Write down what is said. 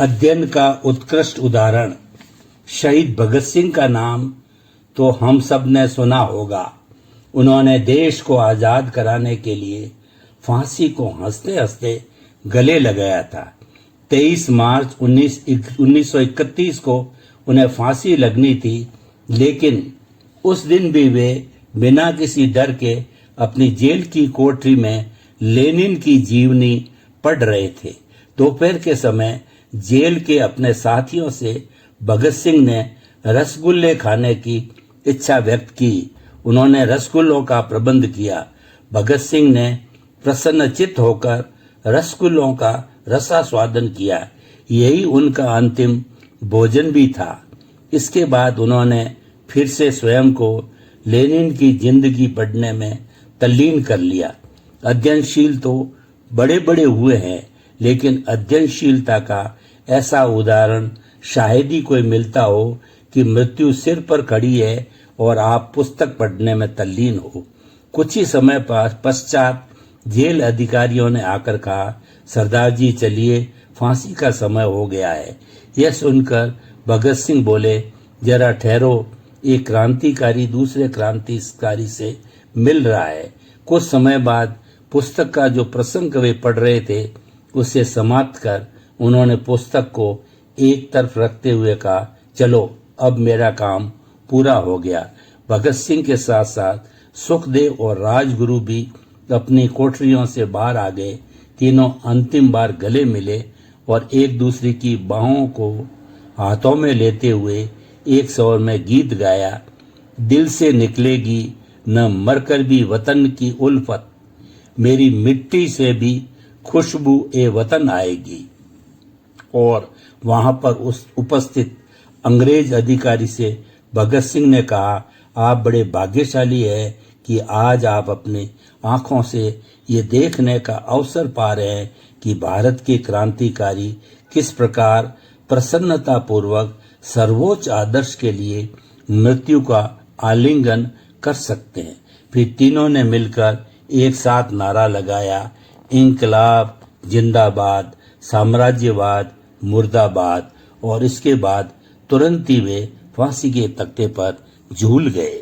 अध्ययन का उत्कृष्ट उदाहरण। शहीद भगत सिंह का नाम तो हम सब ने सुना होगा। उन्होंने देश को आजाद कराने के लिए फांसी को हंसते हंसते गले लगाया था। 23 मार्च 1931 को उन्हें फांसी लगनी थी, लेकिन उस दिन भी वे बिना किसी डर के अपनी जेल की कोठरी में लेनिन की जीवनी पढ़ रहे थे। दोपहर के समय जेल के अपने साथियों से भगत सिंह ने रसगुल्ले खाने की इच्छा व्यक्त की। उन्होंने रसगुल्लों का प्रबंध किया। भगत सिंह ने प्रसन्नचित्त होकर रसगुल्लों का रसास्वादन किया। यही उनका अंतिम भोजन भी था। इसके बाद उन्होंने फिर से स्वयं को लेनिन की जिंदगी पढ़ने में तल्लीन कर लिया। अध्ययनशील तो बड़े बड़े हुए हैं, लेकिन अध्ययनशीलता का ऐसा उदाहरण शायद ही कोई मिलता हो कि मृत्यु सिर पर खड़ी है और आप पुस्तक पढ़ने में तल्लीन हो। कुछ ही समय पश्चात जेल अधिकारियों ने आकर कहा, सरदार जी चलिए, फांसी का समय हो गया है। यह सुनकर भगत सिंह बोले, जरा ठहरो, एक क्रांतिकारी दूसरे क्रांतिकारी से मिल रहा है। कुछ समय बाद पुस्तक का जो प्रसंग वे पढ़ रहे थे उसे समाप्त कर उन्होंने पुस्तक को एक तरफ रखते हुए कहा, चलो अब मेरा काम पूरा हो गया। भगत सिंह के साथ साथ सुखदेव और राजगुरु भी अपनी कोठरियों से बाहर आ गए। तीनों अंतिम बार गले मिले और एक दूसरे की बाहों को हाथों में लेते हुए एक स्वर में गीत गाया, दिल से निकलेगी न मरकर भी वतन की उल्फत, मेरी मिट्टी से भी खुशबू ए वतन आएगी। और वहां पर उस उपस्थित अंग्रेज अधिकारी से भगत सिंह ने कहा, आप बड़े भाग्यशाली हैं कि आज आप अपनी आंखों से ये देखने का अवसर पा रहे हैं कि भारत के क्रांतिकारी किस प्रकार प्रसन्नता पूर्वक सर्वोच्च आदर्श के लिए मृत्यु का आलिंगन कर सकते हैं। फिर तीनों ने मिलकर एक साथ नारा लगाया, इंकलाब जिंदाबाद, साम्राज्यवाद मुर्दाबाद। और इसके बाद तुरंत ही वे फांसी के तख्ते पर झूल गए।